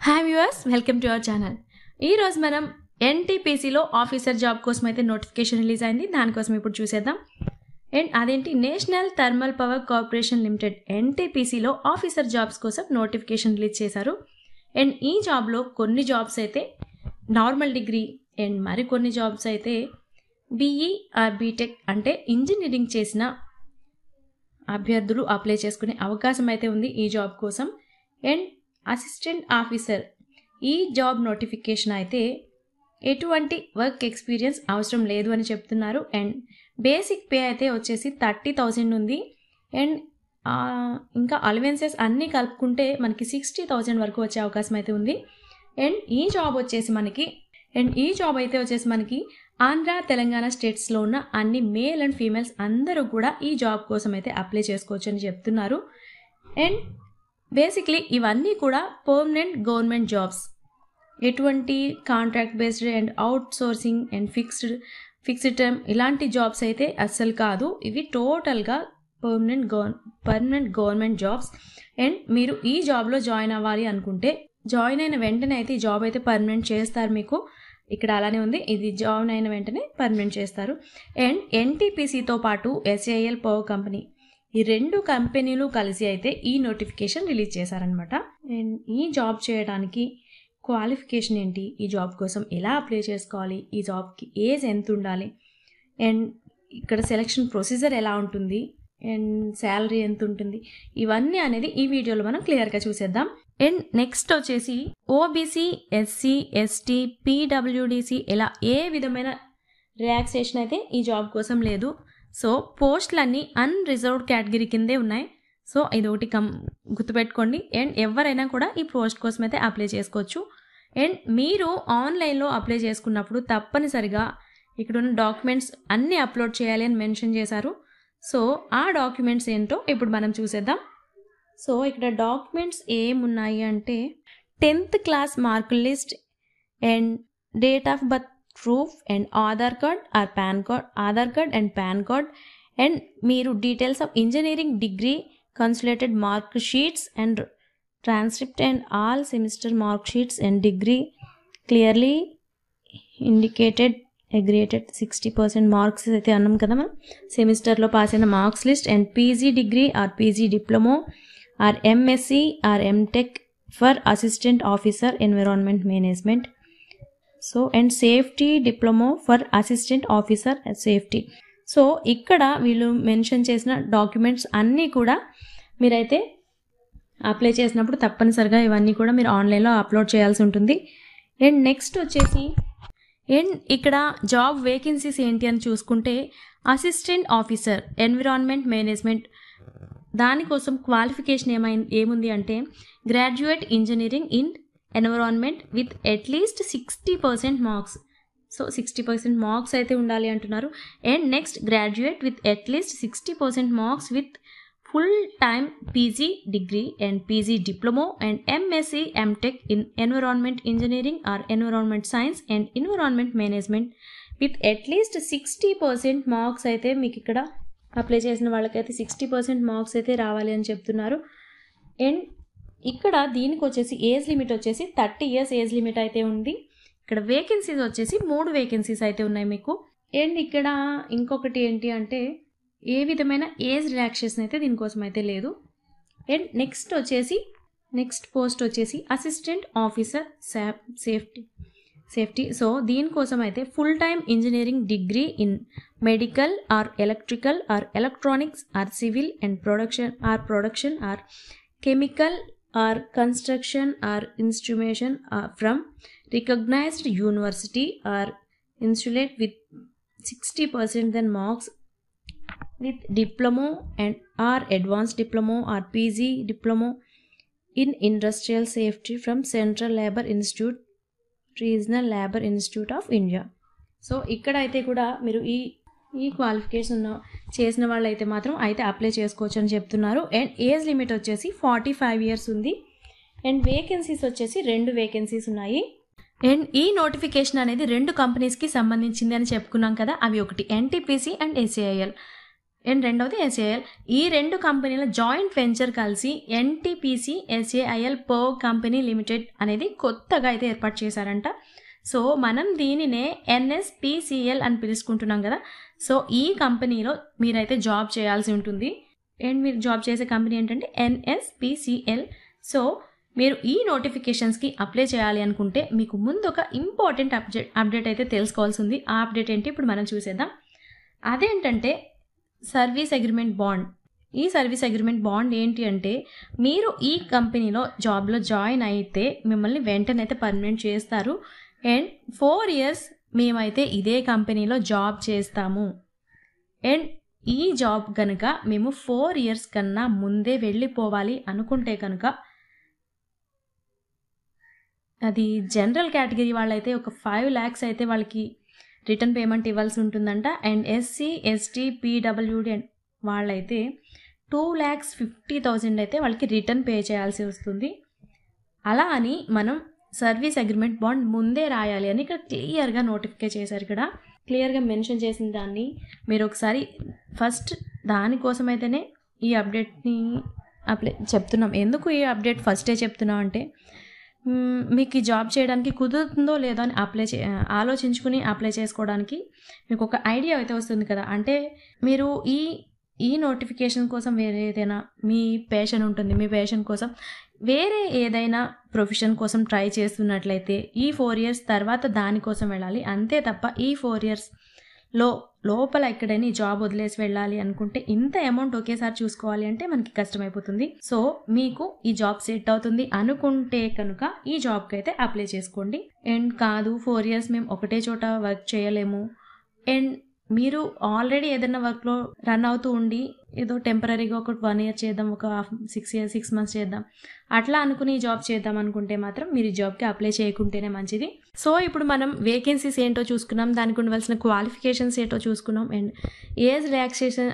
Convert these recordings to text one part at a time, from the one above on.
Hi viewers, welcome to our channel. ఈరోజు మనం ఎన్టీపీసీలో officer job కోసం అయితే నోటిఫికేషన్ రిలీజ్ అయింది. దానికోసం ఇప్పుడు చూసేద్దాం. అండ్ అదేంటి, national thermal power corporation limited ఎన్టీపీసీలో ఆఫీసర్ జాబ్స్ కోసం నోటిఫికేషన్ రిలీజ్ చేశారు. అండ్ ఈ జాబ్లో కొన్ని జాబ్స్ అయితే నార్మల్ డిగ్రీ అండ్ మరికొన్ని జాబ్స్ అయితే బీఈ ఆర్ బీటెక్ అంటే ఇంజనీరింగ్ చేసిన అభ్యర్థులు అప్లై చేసుకునే అవకాశం అయితే ఉంది ఈ జాబ్ కోసం. అండ్ అసిస్టెంట్ ఆఫీసర్ ఈ జాబ్ నోటిఫికేషన్ అయితే ఎటువంటి వర్క్ ఎక్స్పీరియన్స్ అవసరం లేదు అని చెప్తున్నారు. అండ్ బేసిక్ పే అయితే వచ్చేసి 30,000 ఉంది. అండ్ ఇంకా అలవెన్సెస్ అన్నీ కలుపుకుంటే మనకి 60,000 వరకు వచ్చే అవకాశం అయితే ఉంది. అండ్ ఈ జాబ్ వచ్చేసి మనకి ఆంధ్ర తెలంగాణ స్టేట్స్లో ఉన్న అన్ని మేల్ అండ్ ఫీమేల్స్ అందరూ కూడా ఈ జాబ్ కోసం అయితే అప్లై చేసుకోవచ్చు అని చెప్తున్నారు. అండ్ బేసిక్లీ ఇవన్నీ కూడా పర్మనెంట్ గవర్నమెంట్ జాబ్స్, ఎటువంటి contract based and out sourcing and fixed term ఇలాంటి జాబ్స్ అయితే అస్సలు కాదు. ఇవి టోటల్గా పర్మనెంట్ గవర్నమెంట్ జాబ్స్. అండ్ మీరు ఈ జాబ్లో జాయిన్ అవ్వాలి అనుకుంటే జాయిన్ అయిన వెంటనే అయితే ఈ జాబ్ అయితే పర్మనెంట్ చేస్తారు. మీకు ఇక్కడ అలానే ఉంది, ఇది జాయిన్ అయిన వెంటనే పర్మనెంట్ చేస్తారు. అండ్ ఎన్టీపీసీతో పాటు ఎస్ఏఎల్ పవర్ కంపెనీ ఈ రెండు కంపెనీలు కలిసి అయితే ఈ నోటిఫికేషన్ రిలీజ్ చేశారనమాట. అండ్ ఈ జాబ్ చేయడానికి క్వాలిఫికేషన్ ఏంటి, ఈ జాబ్ కోసం ఎలా అప్లై చేసుకోవాలి, ఈ జాబ్కి ఏజ్ ఎంత ఉండాలి, అండ్ ఇక్కడ సెలక్షన్ ప్రొసీజర్ ఎలా ఉంటుంది, అండ్ శాలరీ ఎంత ఉంటుంది, ఇవన్నీ అనేది ఈ వీడియోలో మనం క్లియర్గా చూసేద్దాం. అండ్ నెక్స్ట్ వచ్చేసి ఓబీసీ, ఎస్సీ, ఎస్టీ, పీడబ్ల్యూడిసి ఇలా ఏ విధమైన రిలాక్సేషన్ అయితే ఈ జాబ్ కోసం లేదు. సో పోస్టులన్నీ అన్రిజర్వ్డ్ కేటగిరీ కిందే ఉన్నాయి. సో ఇది ఒకటి గుర్తుపెట్టుకోండి. అండ్ ఎవరైనా కూడా ఈ పోస్ట్ కోసం అయితే అప్లై చేసుకోవచ్చు. అండ్ మీరు ఆన్లైన్లో అప్లై చేసుకున్నప్పుడు తప్పనిసరిగా ఇక్కడ ఉన్న డాక్యుమెంట్స్ అన్నీ అప్లోడ్ చేయాలి అని మెన్షన్ చేశారు. సో ఆ డాక్యుమెంట్స్ ఏంటో ఇప్పుడు మనం చూసేద్దాం. సో ఇక్కడ డాక్యుమెంట్స్ ఏమున్నాయి అంటే 10th క్లాస్ మార్కుల list and date of birth proof and Aadhaar card and PAN card and మీరు details of engineering degree consolidated mark sheets and transcript and all semester mark sheets and degree clearly indicated aggregated 60% marks అయితే అన్నాం కదా మనం, సెమిస్టర్లో pass అయిన marks list and PG degree or PG diploma or MSc or MTech for assistant officer environment management. So and safety diploma for assistant officer safety. So ఇక్కడ వీళ్ళు mention చేసిన documents అన్నీ కూడా మీరైతే అప్లై చేసినప్పుడు తప్పనిసరిగా ఇవన్నీ కూడా మీరు ఆన్లైన్లో అప్లోడ్ చేయాల్సి ఉంటుంది. అండ్ నెక్స్ట్ వచ్చేసి అండ్ ఇక్కడ జాబ్ వేకెన్సీస్ ఏంటి అని చూసుకుంటే అసిస్టెంట్ ఆఫీసర్ ఎన్విరాన్మెంట్ మేనేజ్మెంట్ దానికోసం క్వాలిఫికేషన్ ఏముంది అంటే graduate engineering in environment with at least 60% marks. So 60% marks అయితే ఉండాలి అంటున్నారు. And next graduate with at least 60% marks with full time PG degree and PG diploma and MSc MTech in environment engineering or environment science and environment management with at least 60% marks అయితే మీకు ఇక్కడ apply చేసిన వాళ్ళకైతే 60% marks అయితే రావాలి అని చెప్తున్నారు. And ఇక్కడ దీనికి వచ్చేసి ఏజ్ లిమిట్ వచ్చేసి 30 years ఏజ్ లిమిట్ అయితే ఉంది. ఇక్కడ వేకెన్సీస్ వచ్చేసి 3 వేకెన్సీస్ అయితే ఉన్నాయి మీకు. అండ్ ఇక్కడ ఇంకొకటి ఏంటి అంటే ఏ విధమైన ఏజ్ రిలాక్సేషన్ అయితే దీనికోసం అయితే లేదు. అండ్ నెక్స్ట్ పోస్ట్ వచ్చేసి అసిస్టెంట్ ఆఫీసర్ సేఫ్టీ. సో దీనికోసం అయితే full time engineering degree in medical or electrical or electronics or civil and production or chemical or construction or instrumentation from recognised university or institute with 60% then marks with diploma and or advanced diploma or PG diploma in industrial safety from Central Labour Institute, Regional Labour Institute of India. So ఇక్కడ అయితే కూడా మీరు ఈ qualification చేసిన వాళ్ళు అయితే మాత్రం అయితే అప్లై చేసుకోవచ్చు అని చెప్తున్నారు. అండ్ ఏజ్ లిమిట్ వచ్చేసి 45 years ఉంది. అండ్ వేకెన్సీస్ వచ్చేసి 2 వేకెన్సీస్ ఉన్నాయి. అండ్ ఈ నోటిఫికేషన్ అనేది 2 కంపెనీస్కి సంబంధించింది అని చెప్పుకున్నాం కదా, అవి ఒకటి ఎన్టీపీసీ అండ్ ఎస్ఏఐఎల్. అండ్ రెండవది ఎస్ఏఐఎల్. ఈ 2 కంపెనీల జాయింట్ వెంచర్ కలిసి NTPC SAIL power company limited అనేది కొత్తగా అయితే ఏర్పాటు చేశారంట. సో మనం దీనినే ఎన్ఎస్పిసిఎల్ అని పిలుచుకుంటున్నాం కదా. సో ఈ కంపెనీలో మీరైతే జాబ్ చేయాల్సి ఉంటుంది. అండ్ మీరు జాబ్ చేసే కంపెనీ ఏంటంటే ఎన్ఎస్పిసిఎల్. సో మీరు ఈ నోటిఫికేషన్స్కి అప్లై చేయాలి అనుకుంటే మీకు ముందు ఒక ఇంపార్టెంట్ అప్డేట్ అయితే తెలుసుకోవాల్సి ఉంది. ఆ అప్డేట్ ఏంటి ఇప్పుడు మనం చూసేద్దాం. అదేంటంటే సర్వీస్ అగ్రిమెంట్ బాండ్. ఈ సర్వీస్ అగ్రిమెంట్ బాండ్ ఏంటి అంటే మీరు ఈ కంపెనీలో జాబ్లో జాయిన్ అయితే మిమ్మల్ని వెంటనే అయితే పర్మనెంట్ చేస్తారు. అండ్ 4 years మేమైతే ఇదే కంపెనీలో జాబ్ చేస్తాము. అండ్ ఈ జాబ్ కనుక మేము 4 years కన్నా ముందే వెళ్ళిపోవాలి అనుకుంటే కనుక అది జనరల్ కేటగిరీ వాళ్ళైతే ఒక 5 lakhs అయితే వాళ్ళకి రిటర్న్ పేమెంట్ ఇవ్వాల్సి ఉంటుందంట. అండ్ ఎస్సీ ఎస్టీ పీడబ్ల్యూడి వాళ్ళైతే 2,50,000 అయితే వాళ్ళకి రిటర్న్ పే చేయాల్సి వస్తుంది. అలా అని మనం సర్వీస్ అగ్రిమెంట్ బాండ్ ముందే రాయాలి అని ఇక్కడ క్లియర్గా నోటిఫై చేశారు. ఇక్కడ క్లియర్గా మెన్షన్ చేసిన దాన్ని మీరు ఒకసారి ఫస్ట్ దానికోసం అయితేనే ఈ అప్డేట్ని చెప్తున్నాం. ఎందుకు ఈ అప్డేట్ ఫస్టే చెప్తున్నాం అంటే మీకు ఈ జాబ్ చేయడానికి కుదురుతుందో లేదో అని ఆలోచించుకుని అప్లై చేసుకోవడానికి మీకు ఒక ఐడియా అయితే వస్తుంది కదా. అంటే మీరు ఈ నోటిఫికేషన్ కోసం వేరే ఏదైనా మీ ప్యాషన్ ఉంటుంది, మీ ప్యాషన్ కోసం వేరే ఏదైనా ప్రొఫెషన్ కోసం ట్రై చేస్తున్నట్లయితే ఈ 4 years తర్వాత దానికోసం వెళ్ళాలి. అంతే తప్ప ఈ 4 years లోపల ఎక్కడైనా ఈ జాబ్ వదిలేసి వెళ్ళాలి అనుకుంటే ఇంత అమౌంట్ ఒకేసారి చూసుకోవాలి అంటే మనకి కష్టమైపోతుంది. సో మీకు ఈ జాబ్ సెట్ అవుతుంది అనుకుంటే కనుక ఈ జాబ్కి అయితే అప్లై చేసుకోండి. అండ్ కాదు 4 years మేము ఒకటే చోట వర్క్ చేయలేము అండ్ మీరు ఆల్రెడీ ఏదైనా వర్క్లో రన్ అవుతూ ఉండి ఏదో టెంపరీగా ఒక 1 year చేద్దాం, ఒక 6 months చేద్దాం అట్లా అనుకుని జాబ్ చేద్దాం అనుకుంటే మాత్రం మీరు ఈ జాబ్కి అప్లై చేయకుంటేనే మంచిది. సో ఇప్పుడు మనం వేకెన్సీస్ ఏంటో చూసుకున్నాం, దానికి ఉండవలసిన క్వాలిఫికేషన్స్ ఏంటో చూసుకున్నాం అండ్ ఏజ్ రిలాక్సేషన్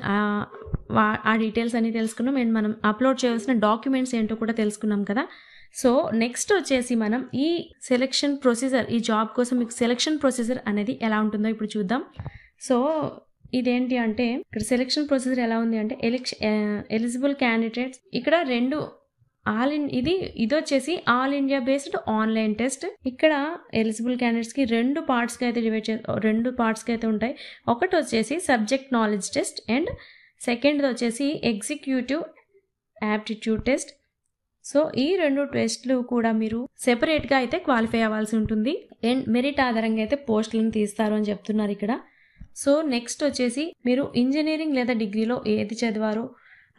ఆ డీటెయిల్స్ అన్ని తెలుసుకున్నాం. అండ్ మనం అప్లోడ్ చేయాల్సిన డాక్యుమెంట్స్ ఏంటో కూడా తెలుసుకున్నాం కదా. సో నెక్స్ట్ వచ్చేసి మనం ఈ సెలెక్షన్ ప్రొసీజర్, ఈ జాబ్ కోసం మీకు సెలెక్షన్ ప్రొసీజర్ అనేది ఎలా ఉంటుందో ఇప్పుడు చూద్దాం. సో ఇదేంటి అంటే ఇక్కడ సెలెక్షన్ ప్రొసీజర్ ఎలా ఉంది అంటే ఎలిజిబుల్ క్యాండిడేట్స్ ఇక్కడ 2 ఇది వచ్చేసి all India based online test. ఇక్కడ ఎలిజిబుల్ క్యాండిడేట్స్కి 2 పార్ట్స్కి అయితే డివైడ్ 2 పార్ట్స్కి అయితే ఉంటాయి. ఒకటి వచ్చేసి subject knowledge test and second వచ్చేసి ఎగ్జిక్యూటివ్ యాప్టిట్యూడ్ టెస్ట్. సో ఈ 2 టెస్ట్లు కూడా మీరు సెపరేట్గా అయితే క్వాలిఫై అవ్వాల్సి ఉంటుంది. అండ్ మెరిట్ ఆధారంగా అయితే పోస్టులను తీస్తారు అని చెప్తున్నారు ఇక్కడ. సో నెక్స్ట్ వచ్చేసి మీరు ఇంజనీరింగ్ లేదా డిగ్రీలో ఏది చదివారో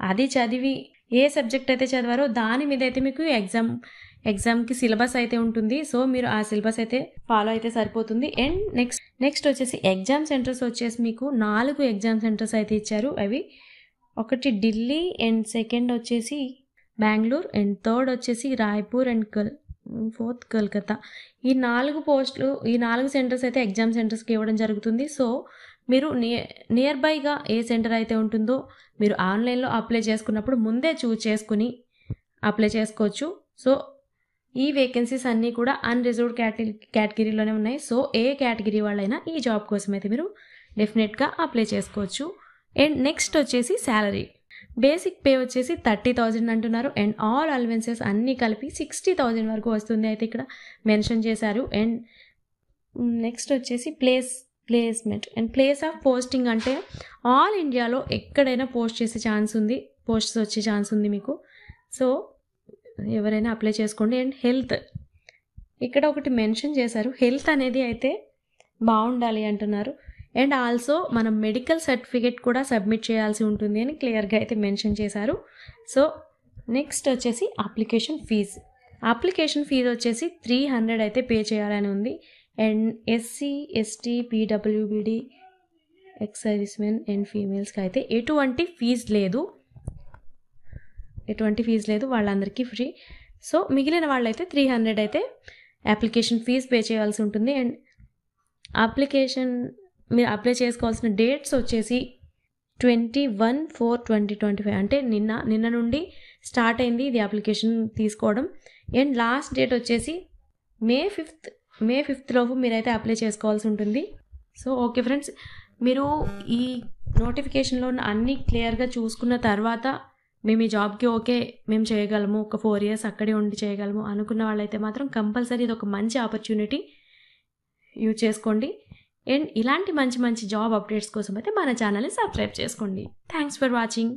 అది చదివి ఏ సబ్జెక్ట్ అయితే చదివారో దాని మీద అయితే మీకు ఎగ్జామ్కి సిలబస్ అయితే ఉంటుంది. సో మీరు ఆ సిలబస్ అయితే ఫాలో అయితే సరిపోతుంది. అండ్ నెక్స్ట్ వచ్చేసి ఎగ్జామ్ సెంటర్స్ వచ్చేసి మీకు 4 ఎగ్జామ్ సెంటర్స్ అయితే ఇచ్చారు. అవి ఒకటి ఢిల్లీ అండ్ సెకండ్ వచ్చేసి బెంగళూరు అండ్ థర్డ్ వచ్చేసి రాయ్పూర్ అండ్ ఫోర్త్ కోల్కతా. ఈ 4 సెంటర్స్ అయితే ఎగ్జామ్ సెంటర్స్కి ఇవ్వడం జరుగుతుంది. సో మీరు నియర్ బైగా ఏ సెంటర్ అయితే ఉంటుందో మీరు ఆన్లైన్లో అప్లై చేసుకున్నప్పుడు ముందే చూస్ చేసుకుని అప్లై చేసుకోవచ్చు. సో ఈ వేకెన్సీస్ అన్నీ కూడా అన్రిజర్వ్డ్ కేటగిరీలోనే ఉన్నాయి. సో ఏ కేటగిరీ వాళ్ళైనా ఈ జాబ్ కోసం అయితే మీరు డెఫినెట్గా అప్లై చేసుకోవచ్చు. అండ్ నెక్స్ట్ వచ్చేసి శాలరీ, బేసిక్ పే వచ్చేసి 30,000 అంటున్నారు. అండ్ ఆల్ అలవెన్సెస్ అన్నీ కలిపి 60,000 వరకు వస్తుంది అయితే ఇక్కడ మెన్షన్ చేశారు. అండ్ నెక్స్ట్ వచ్చేసి placement and place of posting అంటే ఆల్ ఇండియాలో ఎక్కడైనా పోస్ట్స్ వచ్చే ఛాన్స్ ఉంది మీకు. సో ఎవరైనా అప్లై చేసుకోండి. అండ్ హెల్త్ ఇక్కడ ఒకటి మెన్షన్ చేశారు, హెల్త్ అనేది అయితే బాగుండాలి అంటున్నారు. అండ్ ఆల్సో మనం మెడికల్ సర్టిఫికేట్ కూడా సబ్మిట్ చేయాల్సి ఉంటుంది అని క్లియర్గా అయితే మెన్షన్ చేశారు. సో నెక్స్ట్ వచ్చేసి అప్లికేషన్ ఫీజు వచ్చేసి 300 అయితే పే చేయాలని ఉంది. And SC ST PWBD ex servicemen and ఫీమేల్స్కి అయితే ఎటువంటి ఫీజు లేదు, వాళ్ళందరికీ ఫ్రీ. సో మిగిలిన వాళ్ళైతే 300 అయితే అప్లికేషన్ ఫీజు పే చేయాల్సి ఉంటుంది. అండ్ మీరు అప్లై చేసుకోవాల్సిన డేట్స్ వచ్చేసి 21/4/2025 అంటే నిన్న నుండి స్టార్ట్ అయింది ఇది అప్లికేషన్ తీసుకోవడం. అండ్ లాస్ట్ డేట్ వచ్చేసి May 5th లోపు మీరైతే అప్లై చేసుకోవాల్సి ఉంటుంది. సో ఓకే ఫ్రెండ్స్, మీరు ఈ నోటిఫికేషన్లో ఉన్న అన్నీ క్లియర్గా చూసుకున్న తర్వాత మేము ఈ జాబ్కి ఓకే మేము చేయగలము, ఒక 4 years అక్కడే ఉండి చేయగలము అనుకున్న వాళ్ళైతే మాత్రం కంపల్సరీ ఇది ఒక మంచి ఆపర్చునిటీ, యూజ్ చేసుకోండి. అండ్ ఇలాంటి మంచి మంచి జాబ్ అప్డేట్స్ కోసం అయితే మన ఛానల్ని సబ్స్క్రైబ్ చేసుకోండి. Thanks for watching.